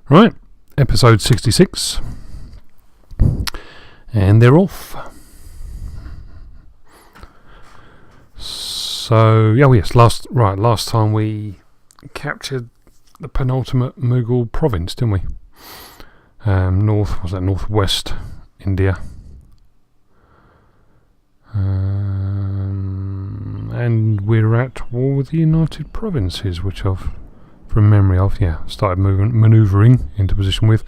Right, episode 66, and they're off. So, yes, last time we captured the penultimate Mughal province, didn't we? Northwest India. And we're at war with the United Provinces, which I've, from memory of, started manoeuvring into position with.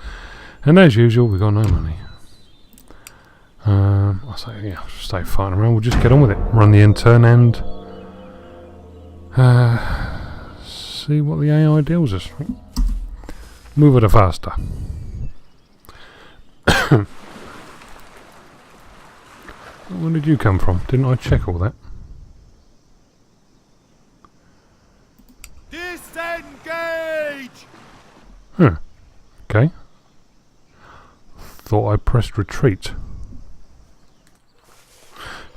And as usual, we've got no money. I say, stay fighting around, we'll just get on with it. Run the end turn and see what the AI deals us. Move it faster. Where did you come from? Didn't I check all that? Disengage! Okay. Thought I pressed retreat.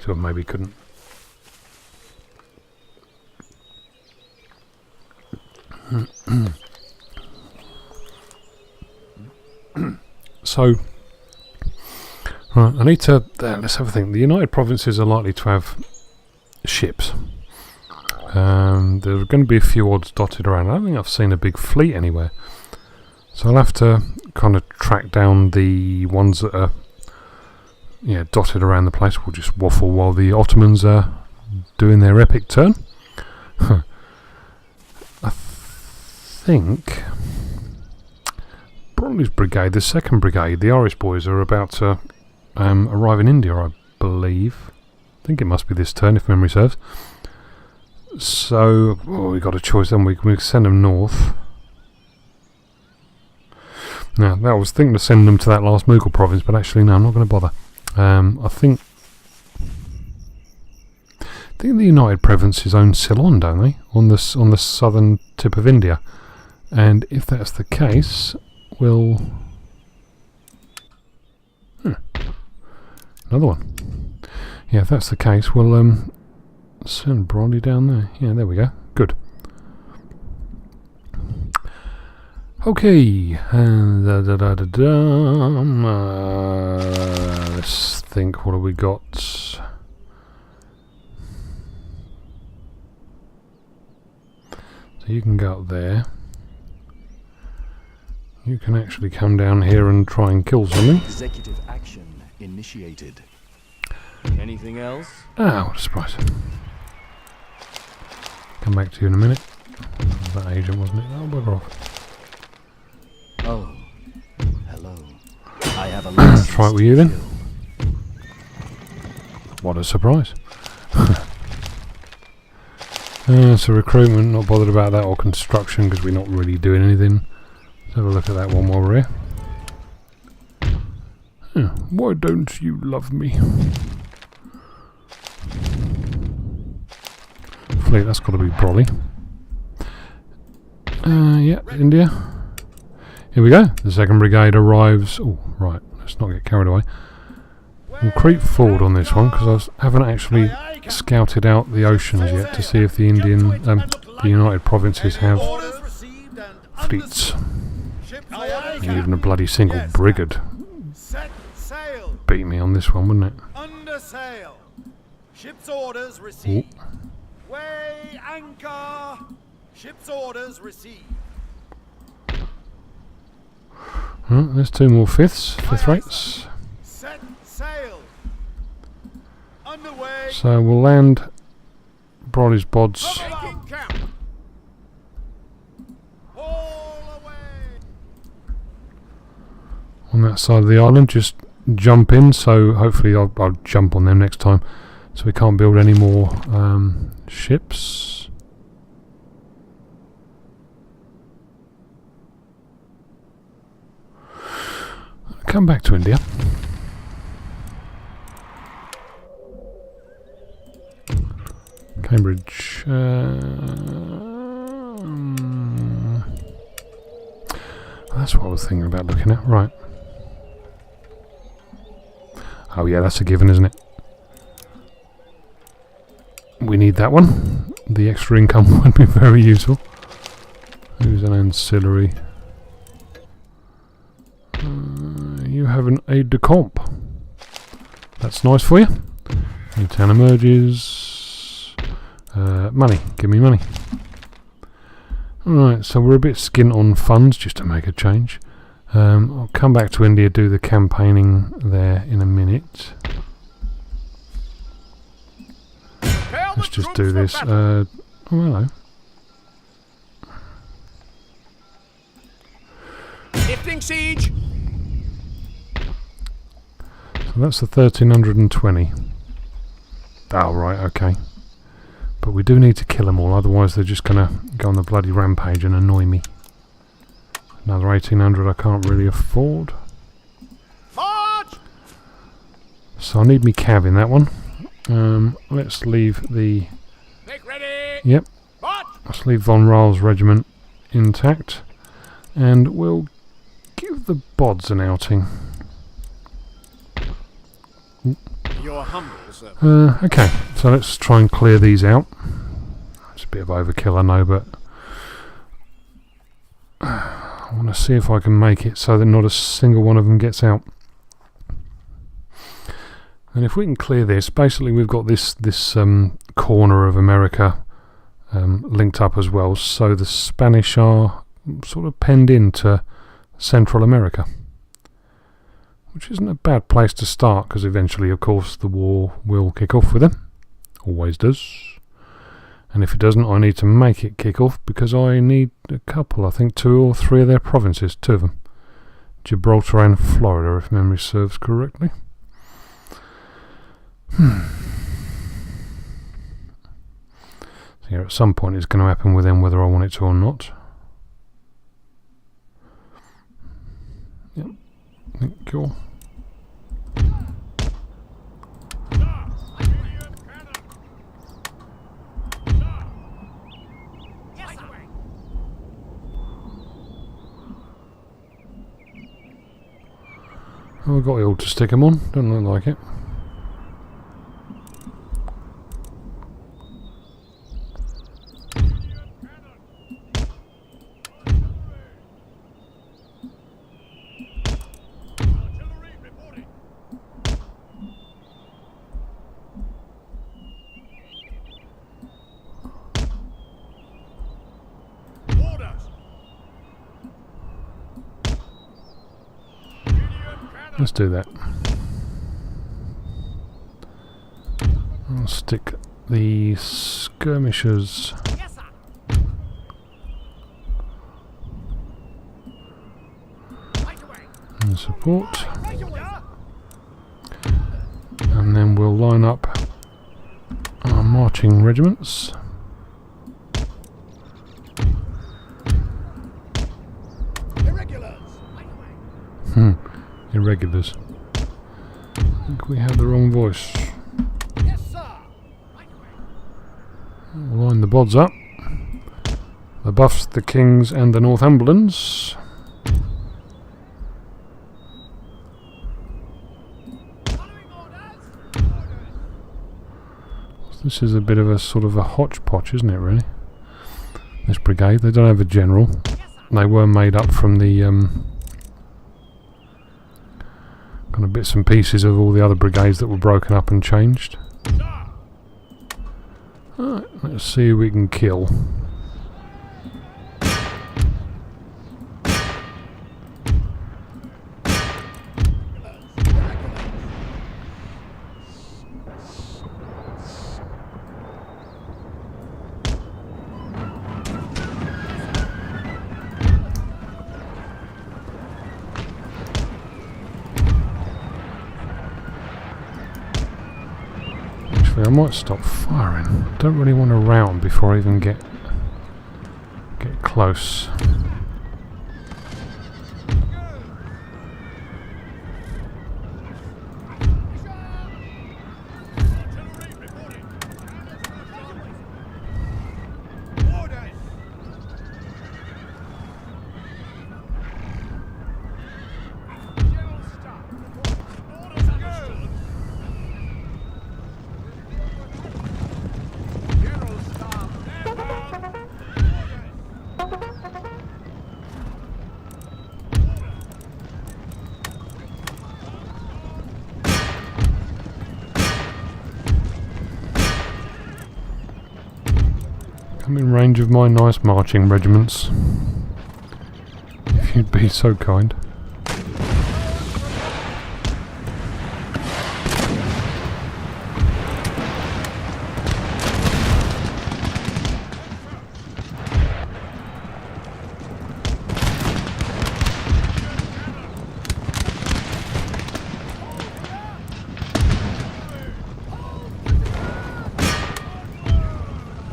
So maybe couldn't. So, right, I need to, let's have a think. The United Provinces are likely to have ships. There are going to be a few odds dotted around. I don't think I've seen a big fleet anywhere. So I'll have to kind of track down the ones that are dotted around the place. We'll just waffle while the Ottomans are doing their epic turn. I think Bromley's Brigade, the 2nd Brigade, the Irish boys are about to arrive in India, I believe. I think it must be this turn, if memory serves. So, we've got a choice then. We can send them north. Now, I was thinking to send them to that last Mughal province, but actually, no, I'm not going to bother. I think the United Provinces own Ceylon, don't they? On the southern tip of India. And if that's the case, we'll... Another one. Yeah, if that's the case, we'll send Brawley down there. Yeah, there we go. Good. Okay. Let's think. What have we got? So you can go up there. You can actually come down here and try and kill something. Executive action initiated. Anything else? Ah, what a surprise. Come back to you in a minute. That was that agent, wasn't it? Oh, bugger off. Oh, hello. I have a license. Try it with you then. What a surprise. So recruitment, not bothered about that, or construction, because we're not really doing anything. Let's have a look at that one while we're here. Why don't you love me? Fleet, that's got to be Brolly. India. Here we go. The 2nd Brigade arrives. Oh, right. Let's not get carried away. We'll creep forward on this one because I haven't actually scouted out the oceans yet to see if the the United Provinces have fleets. And even a bloody single brigade. Beat me on this one, wouldn't it? Under sail. Ship's orders received. Weigh anchor. Ship's orders received. There's 2 more fifth rates. Set sail. Underway. So we'll land Brawley's Bods on that side of the island. Just jump in, so hopefully I'll jump on them next time. So we can't build any more ships. Come back to India. Cambridge. That's what I was thinking about looking at. Right. Oh yeah, that's a given, isn't it? We need that one. The extra income would be very useful. Who's an ancillary? you have an aide de camp. That's nice for you. New town emerges. Money. Give me money. Alright, so we're a bit skint on funds, just to make a change. I'll come back to India, do the campaigning there in a minute. Let's just do this. Oh, hello. Lifting siege. So that's the 1320. Oh, right, okay. But we do need to kill them all, otherwise they're just going to go on the bloody rampage and annoy me. Another 1800 I can't really afford. March! So I need me cav in that one. Let's leave the... Make ready. Yep. March. Let's leave Von Rahl's regiment intact. And we'll give the Bods an outing. Your humble servant. Okay, so let's try and clear these out. It's a bit of overkill, I know, but... I want to see if I can make it so that not a single one of them gets out. And if we can clear this, basically we've got this corner of America linked up as well, so the Spanish are sort of penned into Central America, which isn't a bad place to start, because eventually, of course, the war will kick off with them. Always does. And if it doesn't, I need to make it kick off, because I need a couple, I think 2 or 3 of their provinces, 2 of them. Gibraltar and Florida, if memory serves correctly. So yeah, at some point it's going to happen with them, whether I want it to or not. Yep, cool. Oh, I've got it all to stick them on, don't look like it. Let's do that. I'll stick the skirmishers in support, and then we'll line up our marching regiments. Irregulars. I think we have the wrong voice. Yes, sir. We'll line the Bods up. The Buffs, the Kings and the Northumberlands. This is a bit of a sort of a hodgepodge, isn't it, really? This brigade. They don't have a general. They were made up from the kind of bits and pieces of all the other brigades that were broken up and changed. Alright, let's see who we can kill. I might stop firing. Don't really want to round before I even get close. Come in range of my nice marching regiments. If you'd be so kind.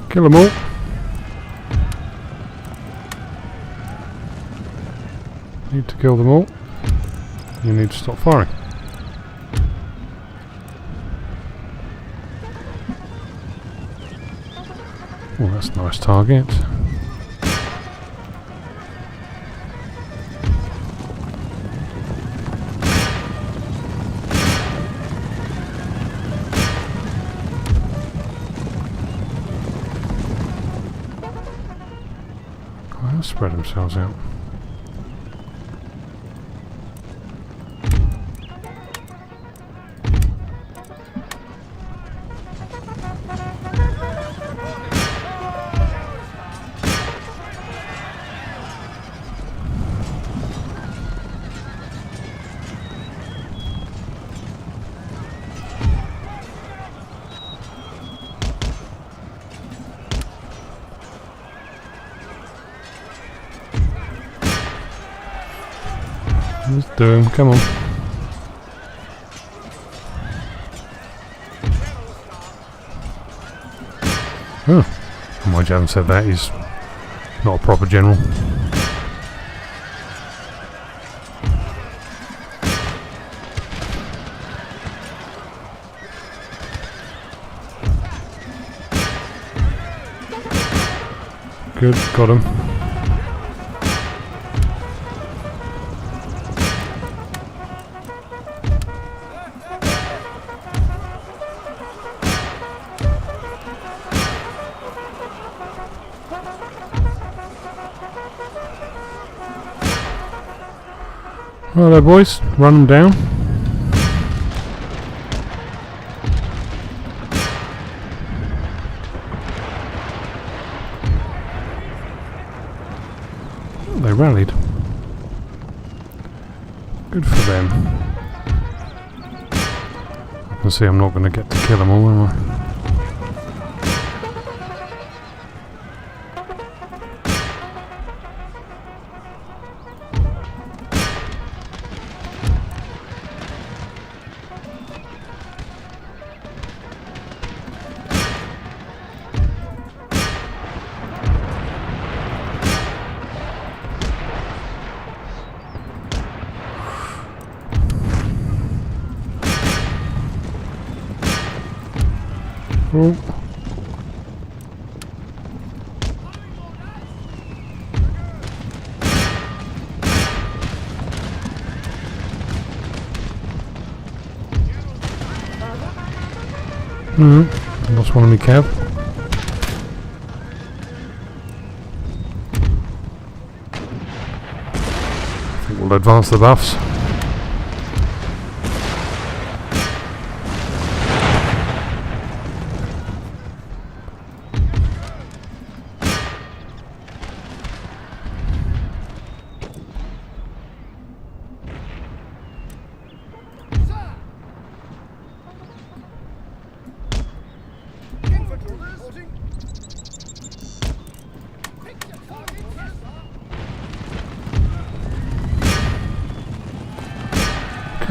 Kill them all. Need to kill them all. You need to stop firing. Oh, that's a nice target. Oh, they'll spread themselves out. Let's do him, come on. Oh, mind you haven't said that, he's not a proper general. Good, got him. Righto boys, run them down. Oh, they rallied. Good for them. I can see I'm not going to get to kill them all, am I? Oh. Lost one of my cav. I think we'll advance the buffs.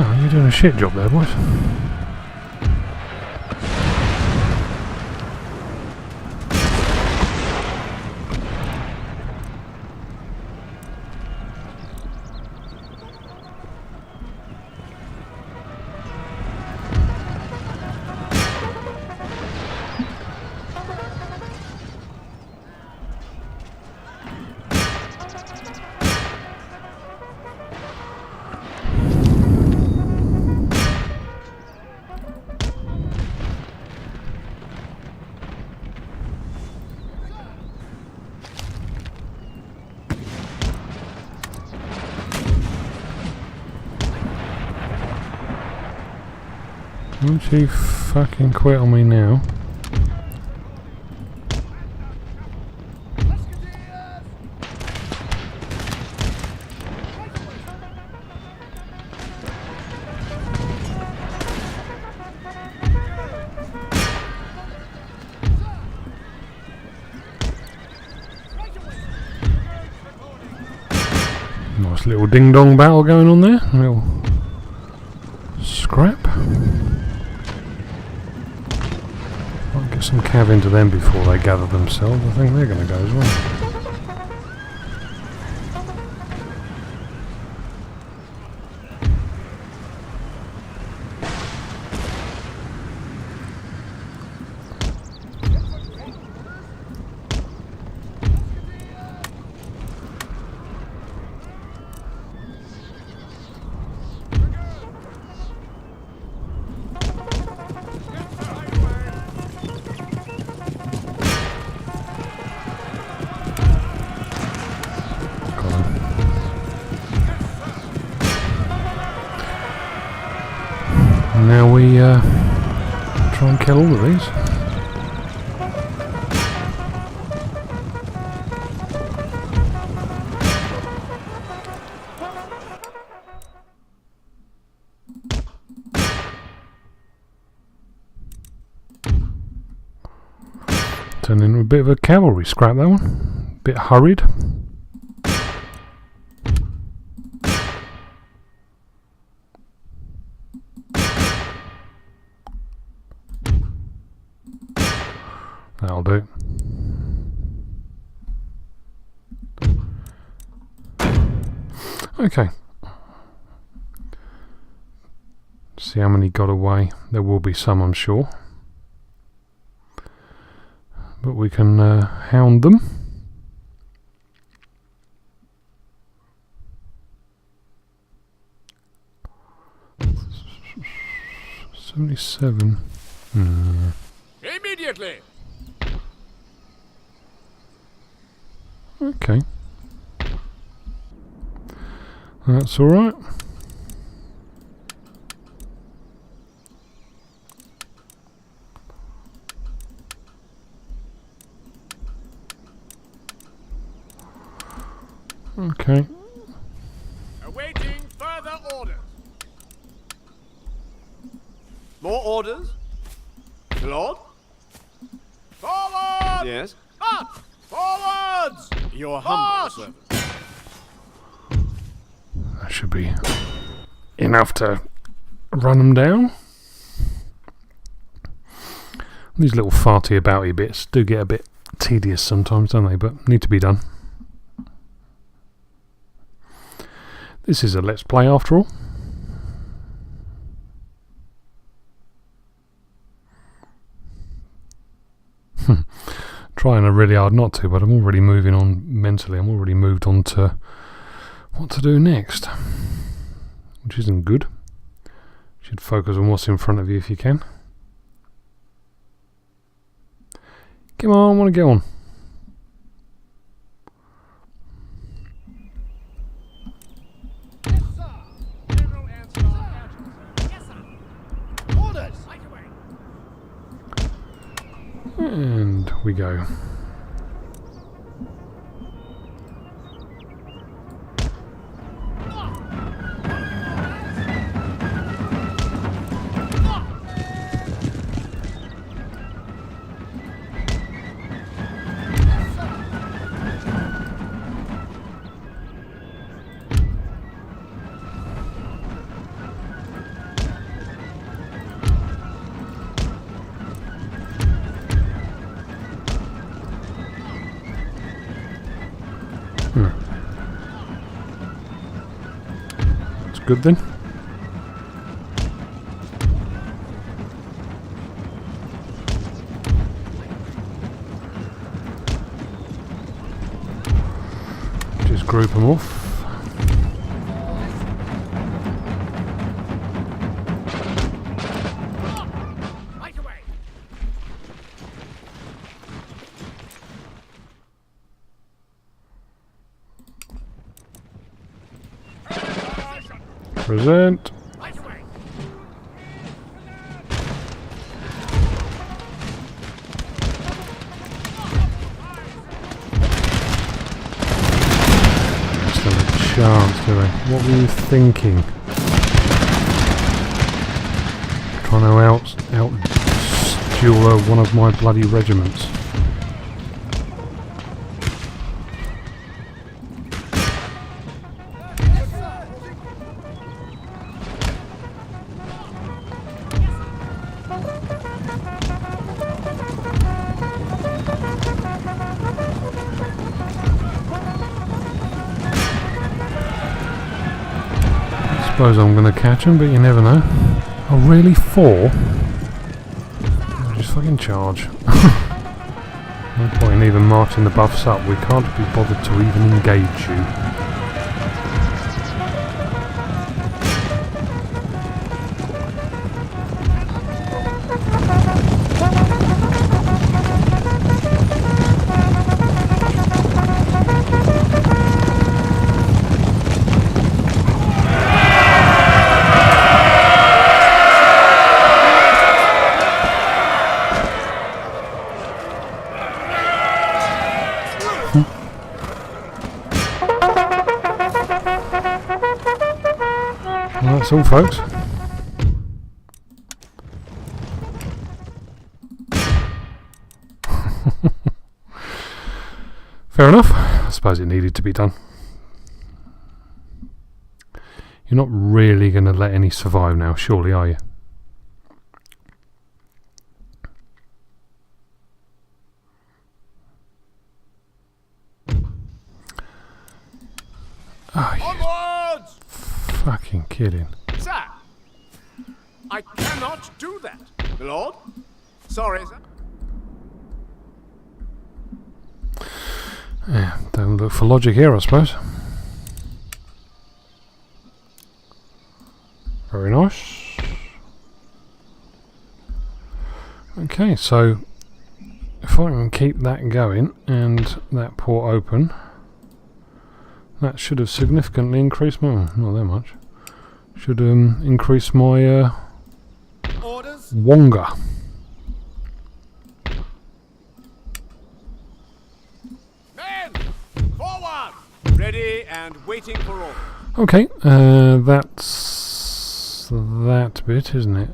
Oh, you're doing a shit job there, boys. Won't you fucking quit on me now? Nice little ding-dong battle going on there. A little scrap. I'll get some cav into them before they gather themselves. I think they're going to go as well. Now we try and kill all of these. Turned into a bit of a cavalry scrap, that one. Bit hurried. That'll do. Okay. See how many got away. There will be some, I'm sure. But we can hound them. $77. Immediately. Okay. That's alright. Okay. Awaiting further orders. More orders? Lord? Forward! Yes. Up! Forwards! Your humble servant. That should be enough to run them down. These little farty abouty bits do get a bit tedious sometimes, don't they? But need to be done. This is a let's play after all. Trying really hard not to, but I'm already moving on mentally. I'm already moved on to what to do next, which isn't good. You should focus on what's in front of you if you can. Come on, I want to get on. Yes, sir. General answer. Yes, sir. Orders. Right away. And we go. That's good then. Just group them off. Right away. Present. Right away. Still a chance, do they? What were you thinking? Trying to out-duel one of my bloody regiments. Suppose I'm going to catch them, but you never know. Oh, really? 4? Just fucking charge. No point in even marching the buffs up. We can't be bothered to even engage you. Well, that's all, folks. Fair enough. I suppose it needed to be done. You're not really going to let any survive now, surely, are you? Oh, you Onwards! fucking kidding. Sir! I cannot do that. My lord? Sorry, sir. Yeah, don't look for logic here, I suppose. Very nice. Okay, so if I can keep that going and that port open, that should have significantly increased my... not that much. Should increase my Orders? Wonga. Men! Forward! Ready and waiting for orders. Okay, that's that bit, isn't it?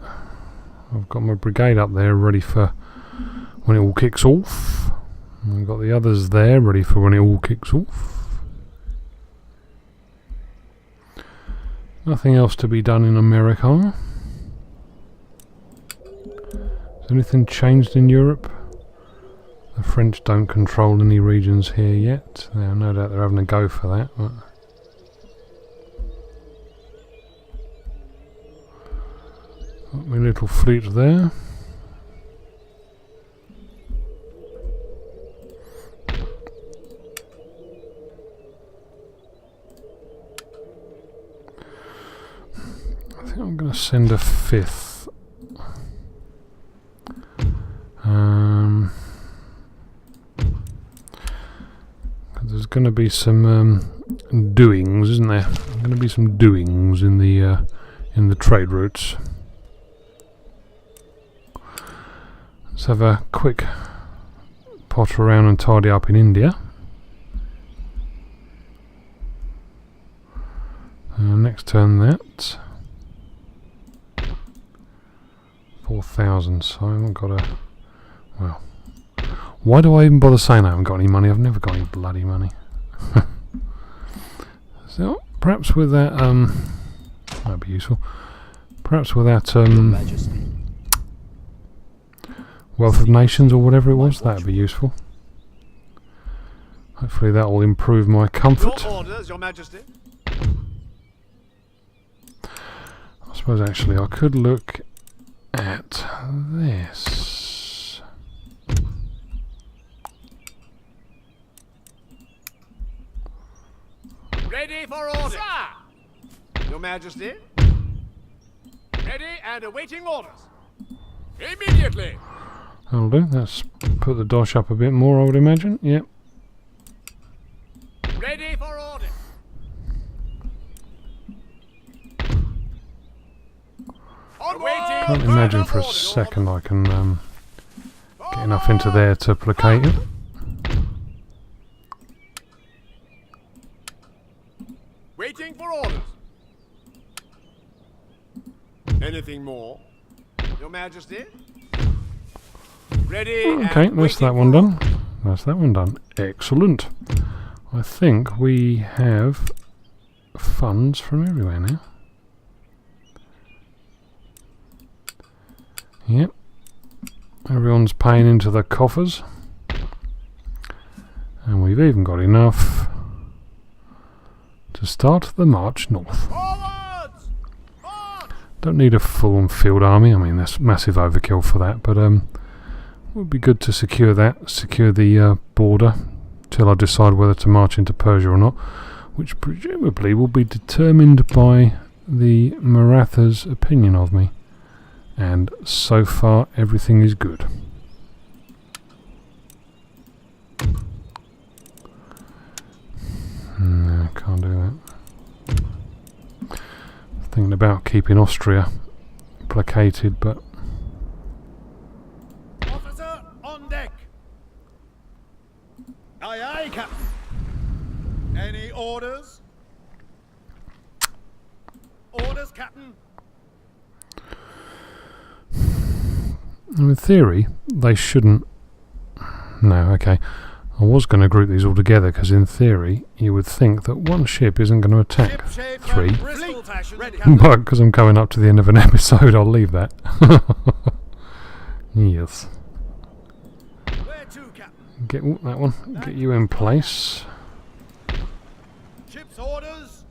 I've got my brigade up there ready for when it all kicks off. And I've got the others there ready for when it all kicks off. Nothing else to be done in America. Has anything changed in Europe? The French don't control any regions here yet. Now, no doubt they're having a go for that. But got my little fleet there. I think I'm going to send a 5th. There's going to be some doings, isn't there? There's going to be some doings in the trade routes. Let's have a quick potter around and tidy up in India. Next turn that 4,000. So I haven't got a... well, why do I even bother saying I haven't got any money? I've never got any bloody money. So perhaps with that that'd be useful. Perhaps with that Wealth of Nations or whatever it was, that'd be useful. Hopefully that will improve my comfort. Your orders, Your Majesty. I suppose actually I could look at this. Ready for orders. Sir! Your Majesty. Ready and awaiting orders. Immediately. That'll do. Let's put the dosh up a bit more, I would imagine. Yep. Ready for orders. Can't imagine for a second I can get enough into there to placate it. Waiting for orders. Anything more? Your Majesty? Ready. Okay, that's that one done. That's that one done. Excellent. I think we have funds from everywhere now. Yep. Everyone's paying into the coffers. And we've even got enough to start the march north. Forwards! Don't need a full-on field army. I mean, that's massive overkill for that, but it would be good to secure that, secure the border, till I decide whether to march into Persia or not, which presumably will be determined by the Maratha's opinion of me. And so far, everything is good. No, can't do that. Thinking about keeping Austria placated, but Officer on deck. Aye, aye, Captain. Any orders? Orders, Captain. in theory they shouldn't. No, okay. I was going to group these all together because in theory you would think that one ship isn't going to attack three. But because I'm coming up to the end of an episode, I'll leave that. Yes. Where to, Captain? Get that one. Get you in place. Ship's orders.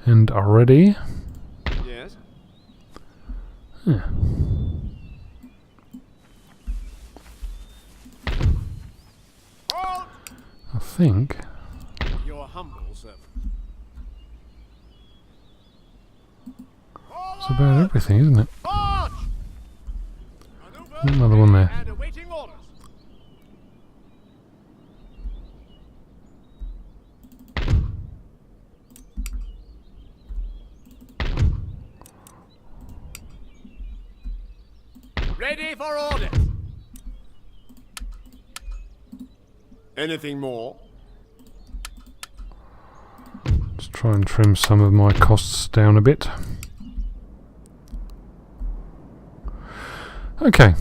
And are ready. Yes. Yeah. Halt! I think Your humble servant. that's about everything, isn't it? March! Another one there. And awaiting orders. Ready for orders. Anything more? Let's try and trim some of my costs down a bit. Okay,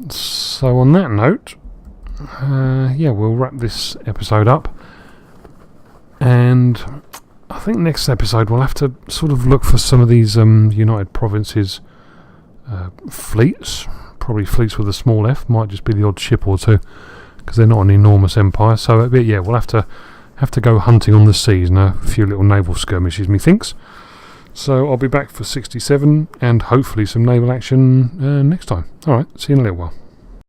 so on that note, yeah, we'll wrap this episode up, and I think next episode we'll have to sort of look for some of these United Provinces fleets, probably fleets with a small f, might just be the odd ship or two, because they're not an enormous empire. So yeah, we'll have to go hunting on the seas and a few little naval skirmishes, methinks. So I'll be back for 67 and hopefully some naval action next time. Alright, see you in a little while.